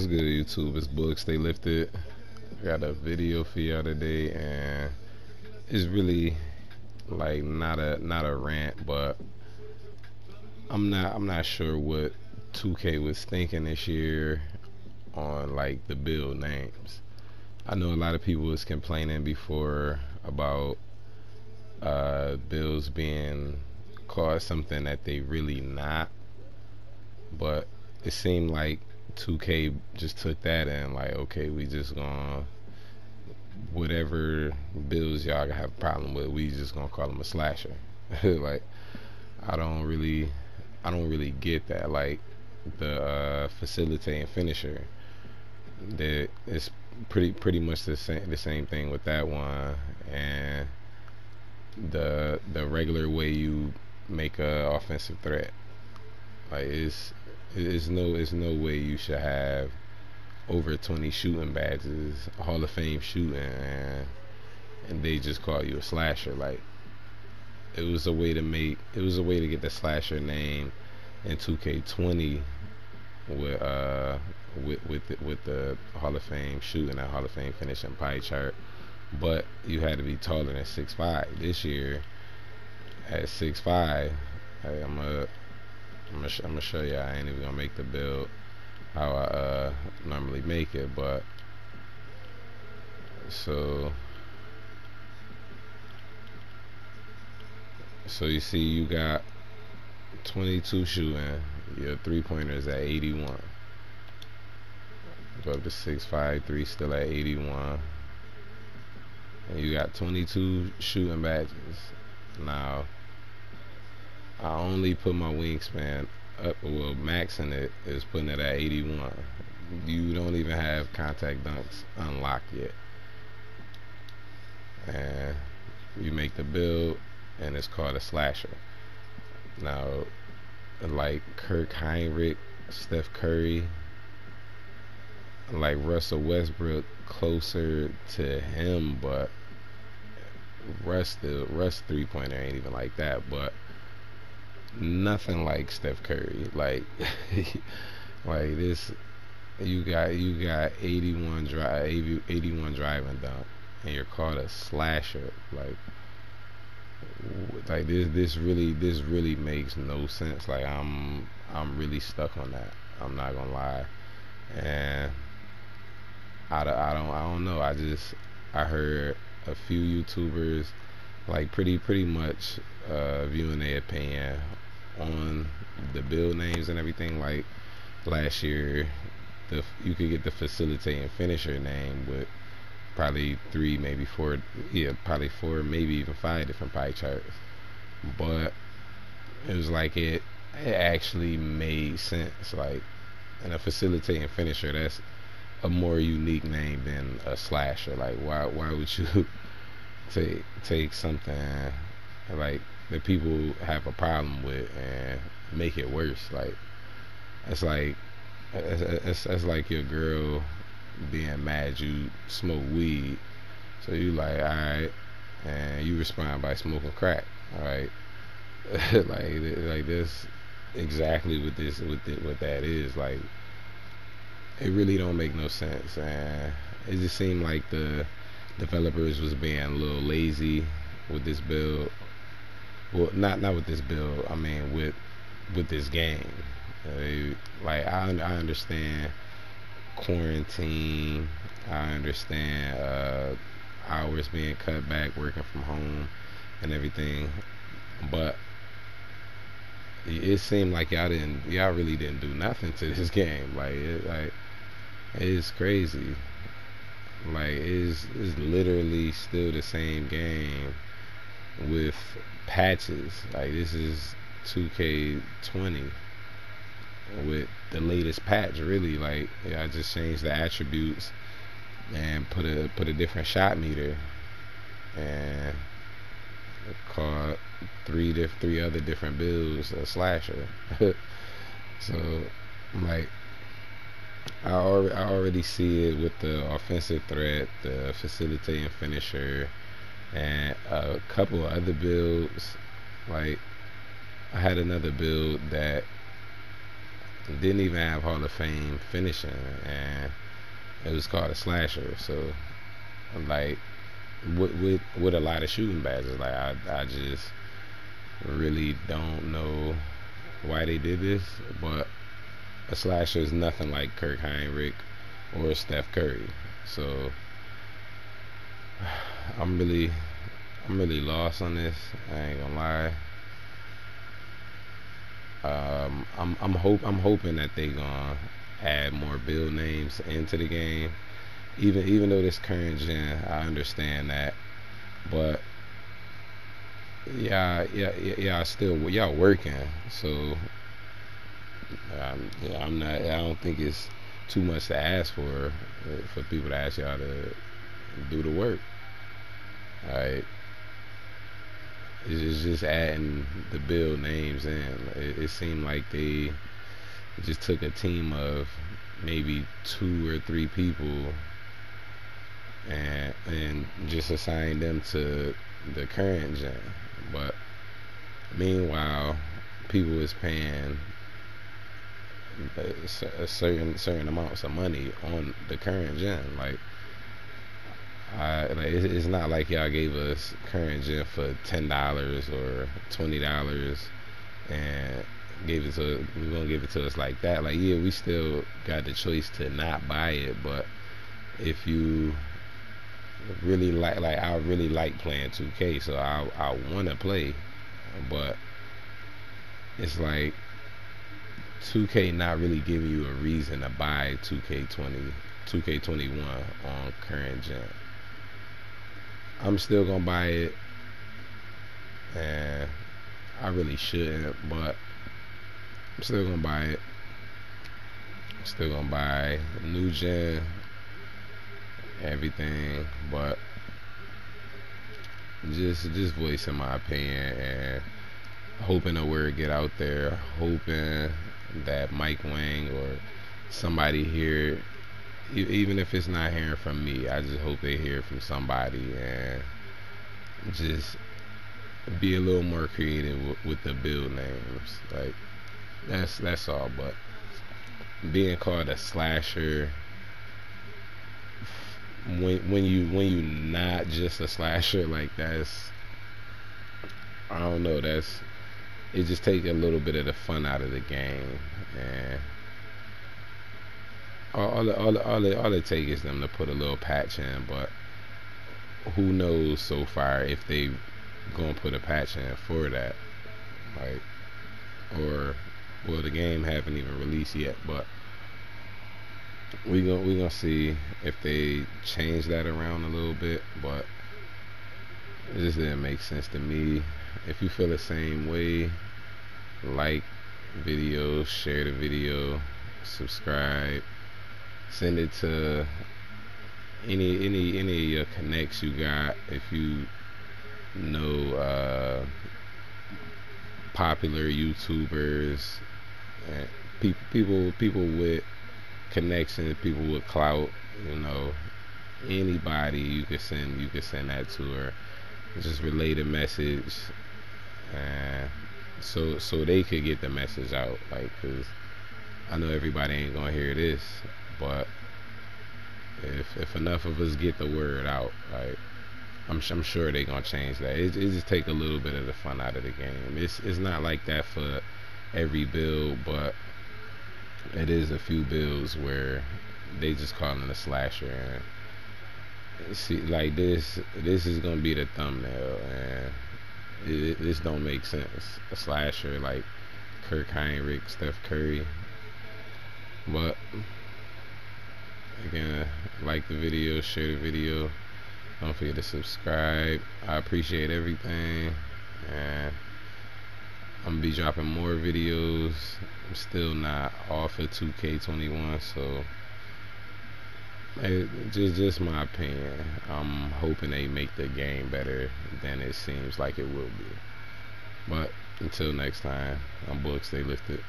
What's good, YouTube? It's Books. They lifted. I got a video for y'all today, and it's really like not a rant, but I'm not sure what 2K was thinking this year on like the build names. I know a lot of people was complaining before about builds being called something that they really not, but it seemed like 2K just took that and like, okay, we just gonna whatever bills y'all have a problem with, we just gonna call them a slasher. Like I don't really, I don't really get that. Like the facilitating finisher, that it's pretty much the same thing with that one, and the regular way you make a offensive threat. Like it's no way you should have over 20 shooting badges, Hall of Fame shooting, and they just call you a slasher. Like it was a way to get the slasher name in 2K20 with the Hall of Fame shooting and Hall of Fame finishing pie chart, but you had to be taller than 6'5". This year at 6'5", hey, I'm gonna show you. I ain't even gonna make the build how I normally make it, but so so you see you got 22 shooting, your three pointer is at 81. Go up to 6'5", still at 81, and you got 22 shooting badges. Now I only put my wingspan up, well, maxing it is putting it at 81. You don't even have contact dunks unlocked yet, and you make the build, and it's called a slasher. Now, like Kirk Heinrich, Steph Curry, like Russell Westbrook, closer to him, but Russ 3-pointer ain't even like that, but nothing like Steph Curry. Like like this, you got 81 driving dunk, and you're called a slasher. Like this really makes no sense. Like I'm really stuck on that. I'm not gonna lie, and I don't know. I heard a few YouTubers like pretty much viewing their opinion on the build names and everything. Like last year, you could get the facilitating finisher name with probably three, maybe four, yeah, probably four, maybe even five different pie charts. But it was like it actually made sense. Like in a facilitating finisher, that's a more unique name than a slasher. Like why would you take something like that people have a problem with and make it worse? Like it's like it's like your girl being mad you smoke weed, so you like, all right, and you respond by smoking crack. All right, like this exactly what that is. Like it really don't make no sense, and it just seemed like the developers was being a little lazy with this build. Well, not with this build. I mean with this game. Like I understand quarantine. I understand hours being cut back, working from home, and everything. But it seemed like y'all really didn't do nothing to this game. Like it's crazy. Like it's literally still the same game with patches. Like this is 2K20 with the latest patch. Really, like I just changed the attributes and put a different shot meter, and called three other different builds a slasher. So like I already see it with the offensive threat, the facilitating finisher, and a couple of other builds. Like I had another build that didn't even have Hall of Fame finishing, and it was called a slasher. So like with a lot of shooting badges, like I just really don't know why they did this, but a slasher is nothing like Kirk Heinrich or Steph Curry. So I'm really I'm really lost on this. I ain't gonna lie. I'm hoping that they gonna add more build names into the game. Even though this current gen, I understand that, but yeah, still y'all working. So yeah, I'm not. I don't think it's too much to ask for people to ask y'all to do the work. All right, it's just adding the build names in. It seemed like they just took a team of maybe 2 or 3 people and just assigned them to the current gen. But meanwhile, people is paying a certain amounts of money on the current gen. Like it's not like y'all gave us current gen for $10 or $20 and gave it to we're gonna give it to us like that. Like yeah, we still got the choice to not buy it, but if you really like I really like playing 2K, so I want to play, but it's like 2K not really giving you a reason to buy 2K20, 2K21 on current gen. I'm still gonna buy it, and I really shouldn't, but I'm still gonna buy it. Still gonna buy new gen, everything, but just voicing my opinion and hoping the word get out there, hoping that Mike Wang or somebody here, even if it's not hearing from me, I just hope they hear from somebody and just be a little more creative with the build names. Like that's all. But being called a slasher when you not just a slasher, like that's I don't know. That's it. Just take a little bit of the fun out of the game, and all it take is them to put a little patch in. But who knows so far if they gonna put a patch in for that, like or well the game haven't even released yet, but we gonna see if they change that around a little bit. But it just didn't make sense to me. If you feel the same way, like videos, share the video, subscribe, send it to any of your connects you got. If you know popular YouTubers and people with connections, people with clout, you know, anybody you can send that to her. Just relay the message, and so they could get the message out. Like, cause I know everybody ain't gonna hear this, but if enough of us get the word out, like I'm sure they gonna change that. It just take a little bit of the fun out of the game. It's not like that for every build, but it is a few builds where they just call it a slasher. And see, like this is gonna be the thumbnail, and this don't make sense. A slasher like Kirk Heinrich, Steph Curry, but again, like the video, share the video. Don't forget to subscribe. I appreciate everything, and I'm gonna be dropping more videos. I'm still not off of 2K21, so just my opinion. I'm hoping they make the game better than it seems like it will be. But until next time, I'm Book. Stay lifted.